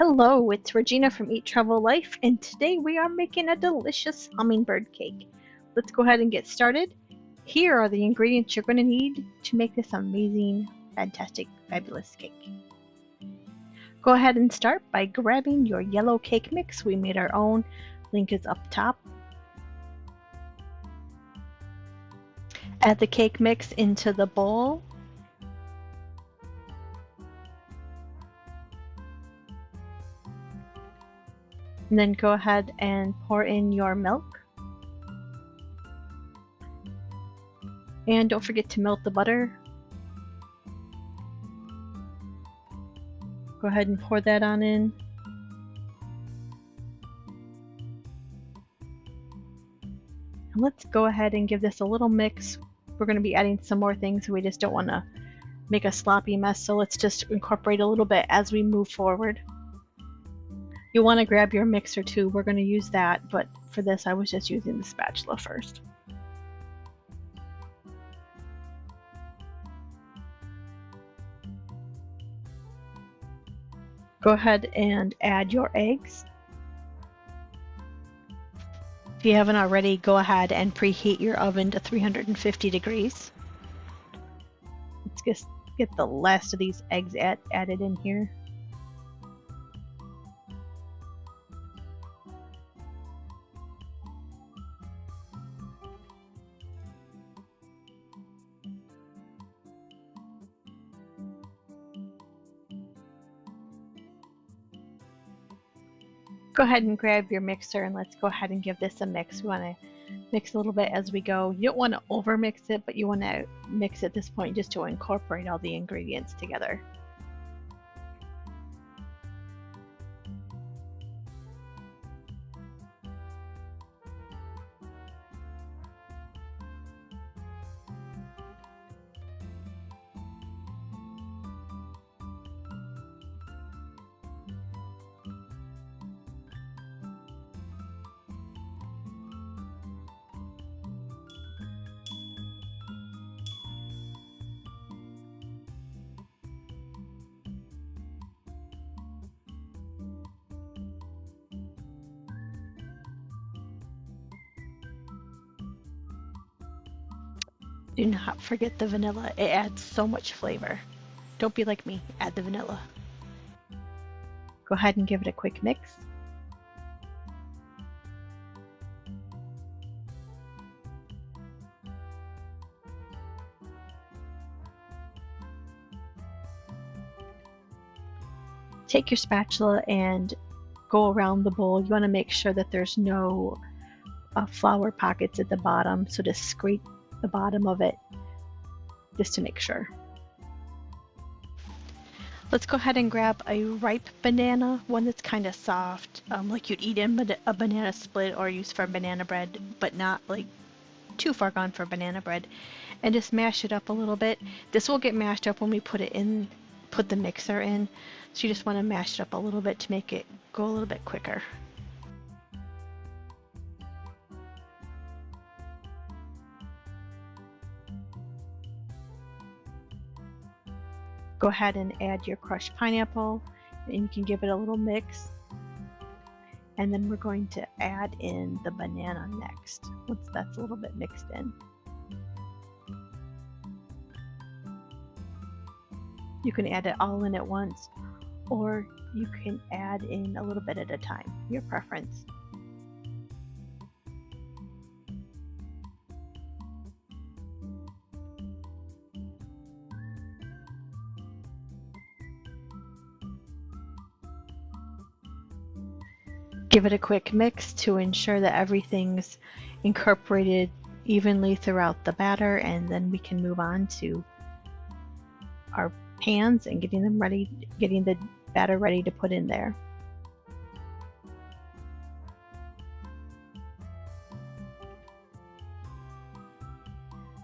Hello, it's Regina from Eat Travel Life, and today we are making a delicious hummingbird cake. Let's go ahead and get started. Here are the ingredients you're going to need to make this amazing, fantastic, fabulous cake. Go ahead and start by grabbing your yellow cake mix. We made our own. Link is up top. Add the cake mix into the bowl. And then go ahead and pour in your milk. And don't forget to melt the butter. Go ahead and pour that on in. And let's go ahead and give this a little mix. We're going to be adding some more things, so we just don't want to make a sloppy mess, so let's just incorporate a little bit as we move forward. You'll want to grab your mixer too. We're going to use that, but for this I was just using the spatula first. Go ahead and add your eggs. If you haven't already, go ahead and preheat your oven to 350 degrees. Let's just get the last of these eggs added in here. Go ahead and grab your mixer and let's go ahead and give this a mix. We want to mix a little bit as we go. You don't want to over mix it, but you want to mix at this point just to incorporate all the ingredients together. Do not forget the vanilla. It adds so much flavor. Don't be like me. Add the vanilla. Go ahead and give it a quick mix. Take your spatula and go around the bowl. You want to make sure that there's no flour pockets at the bottom, so just scrape the bottom of it just to make sure. Let's go ahead and grab a ripe banana, one that's kind of soft, like you'd eat in a banana split or use for banana bread, but not like too far gone for banana bread, and just mash it up a little bit. This will get mashed up when we put the mixer in, so you just want to mash it up a little bit to make it go a little bit quicker. Go ahead and add your crushed pineapple, and you can give it a little mix. And then we're going to add in the banana next, once that's a little bit mixed in. You can add it all in at once, or you can add in a little bit at a time, your preference. Give it a quick mix to ensure that everything's incorporated evenly throughout the batter, and then we can move on to our pans and getting the batter ready to put in there.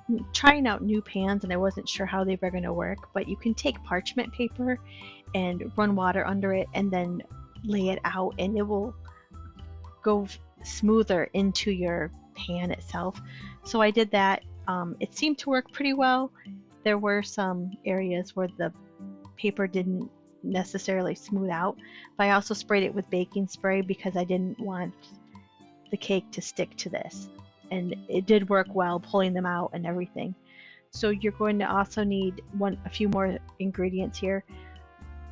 I'm trying out new pans and I wasn't sure how they were going to work, but you can take parchment paper and run water under it and then lay it out, and it will go smoother into your pan itself. So I did that. It seemed to work pretty well. There were some areas where the paper didn't necessarily smooth out. But I also sprayed it with baking spray because I didn't want the cake to stick to this. And it did work well, pulling them out and everything. So you're going to also need a few more ingredients here.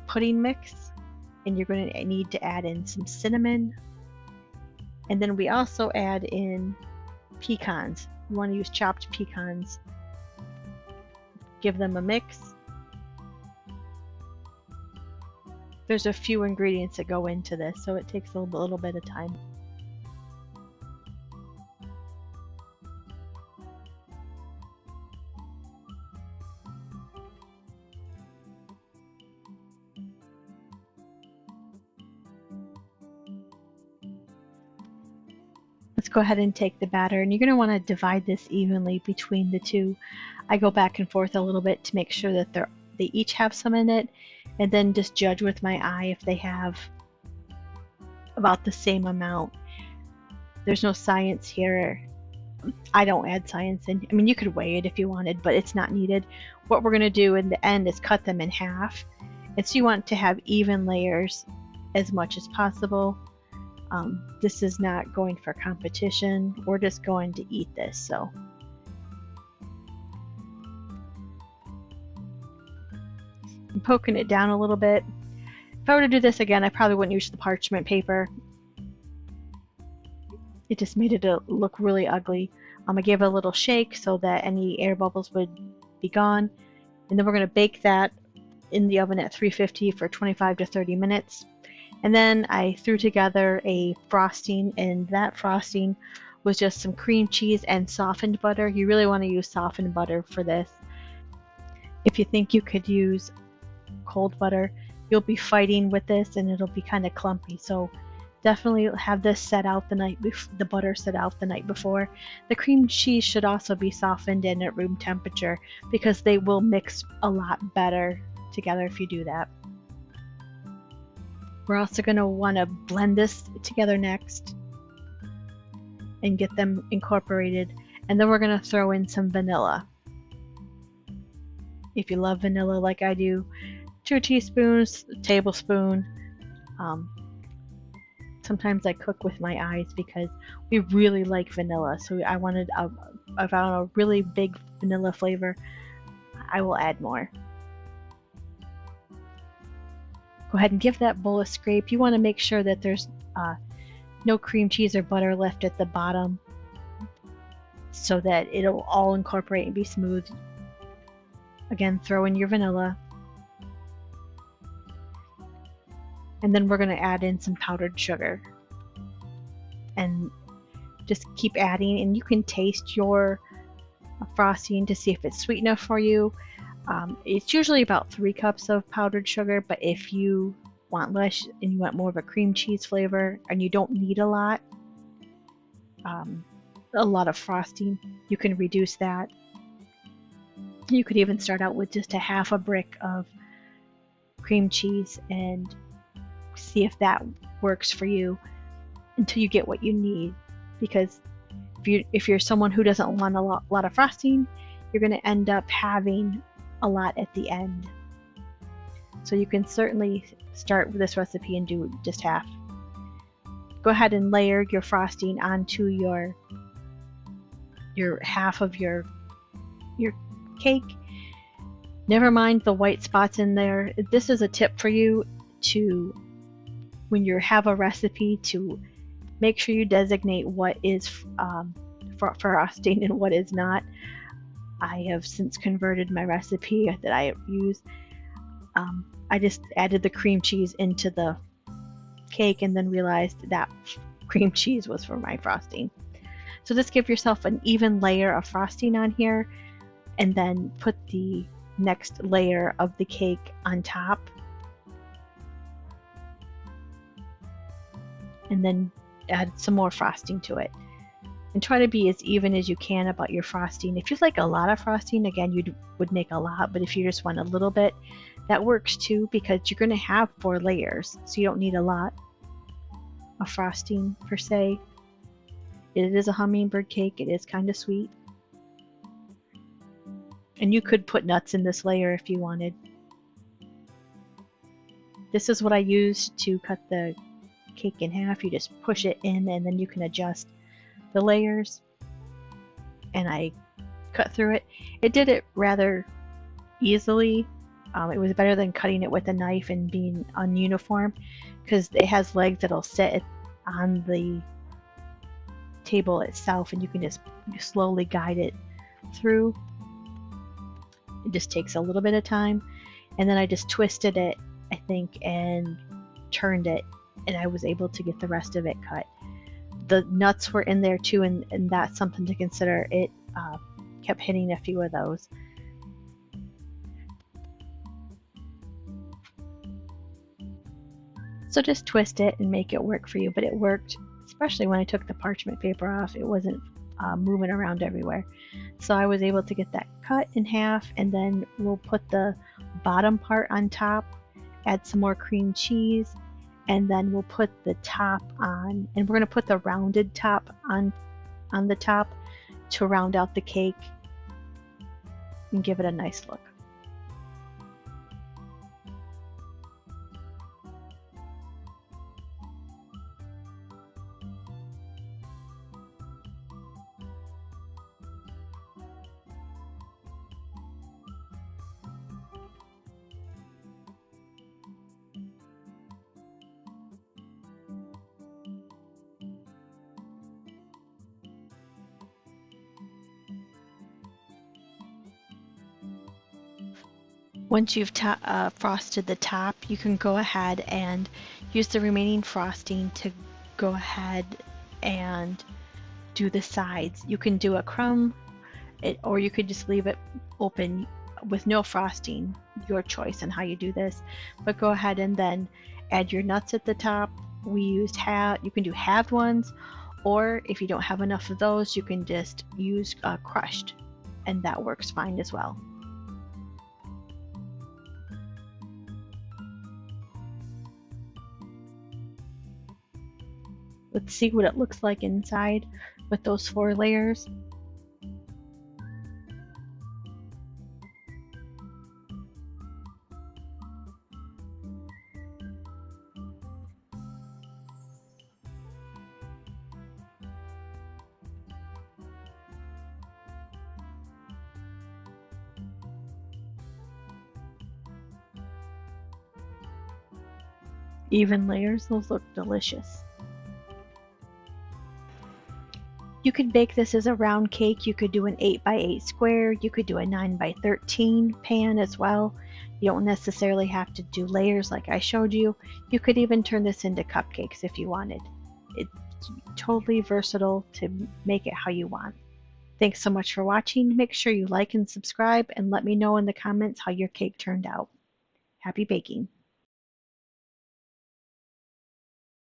Pudding mix, and you're going to need to add in some cinnamon. And then we also add in pecans. You want to use chopped pecans. Give them a mix. There's a few ingredients that go into this, so it takes a little bit of time. Let's go ahead and take the batter, and you're going to want to divide this evenly between the two. I go back and forth a little bit to make sure that they each have some in it, and then just judge with my eye if they have about the same amount. There's no science here. I don't add science in. I mean, you could weigh it if you wanted, but it's not needed. What we're going to do in the end is cut them in half. And so you want to have even layers as much as possible. This is not going for competition. We're just going to eat this. So I'm poking it down a little bit. If I were to do this again, I probably wouldn't use the parchment paper. It just made it look really ugly. I gave it a little shake so that any air bubbles would be gone. And then we're going to bake that in the oven at 350 for 25 to 30 minutes. And then I threw together a frosting, and that frosting was just some cream cheese and softened butter. You really want to use softened butter for this. If you think you could use cold butter, you'll be fighting with this and it'll be kind of clumpy. So definitely have this set out the butter set out the night before. The cream cheese should also be softened and at room temperature because they will mix a lot better together if you do that. We're also going to want to blend this together next and get them incorporated. And then we're going to throw in some vanilla. If you love vanilla like I do, 2 teaspoons, a tablespoon. Sometimes I cook with my eyes because we really like vanilla. So I wanted if I want a really big vanilla flavor, I will add more. Go ahead and give that bowl a scrape. You want to make sure that there's no cream cheese or butter left at the bottom so that it'll all incorporate and be smooth. Again, throw in your vanilla. And then we're going to add in some powdered sugar. And just keep adding, and you can taste your frosting to see if it's sweet enough for you. It's usually about 3 cups of powdered sugar, but if you want less and you want more of a cream cheese flavor and you don't need a lot of frosting, you can reduce that. You could even start out with just a half a brick of cream cheese and see if that works for you until you get what you need. Because if you're someone who doesn't want a lot of frosting, you're going to end up having a lot at the end. So you can certainly start with this recipe and do just half. Go ahead and layer your frosting onto your half of your cake. Never mind the white spots in there. This is a tip for you to, when you have a recipe, to make sure you designate what is frosting and what is not. I have since converted my recipe that I use. I just added the cream cheese into the cake and then realized that cream cheese was for my frosting. So just give yourself an even layer of frosting on here and then put the next layer of the cake on top. And then add some more frosting to it. And try to be as even as you can about your frosting. If you like a lot of frosting, again, you would make a lot, but if you just want a little bit, that works too, because you're going to have 4 layers, so you don't need a lot of frosting per se. It is a hummingbird cake. It is kind of sweet. And you could put nuts in this layer if you wanted. This is what I use to cut the cake in half. You just push it in and then you can adjust the layers, and I cut through it. It did it rather easily. It was better than cutting it with a knife and being ununiform, because it has legs that'll sit on the table itself and you can just slowly guide it through. It just takes a little bit of time. And then I just twisted it, I think, and turned it, and I was able to get the rest of it cut. The nuts were in there too, and that's something to consider. It kept hitting a few of those. So just twist it and make it work for you. But it worked, especially when I took the parchment paper off. It wasn't moving around everywhere. So I was able to get that cut in half, and then we'll put the bottom part on top, add some more cream cheese, and then we'll put the top on, and we're going to put the rounded top on the top to round out the cake and give it a nice look. Once you've frosted the top, you can go ahead and use the remaining frosting to go ahead and do the sides. You can do a crumb, or you could just leave it open with no frosting, your choice on how you do this. But go ahead and then add your nuts at the top. We used you can do halved ones, or if you don't have enough of those, you can just use crushed, and that works fine as well. Let's see what it looks like inside with those 4 layers. Even layers, those look delicious. You could bake this as a round cake. You could do an 8x8 square. You could do a 9x13 pan as well. You don't necessarily have to do layers like I showed you. You could even turn this into cupcakes if you wanted. It's totally versatile to make it how you want. Thanks so much for watching. Make sure you like and subscribe, and let me know in the comments how your cake turned out. Happy baking!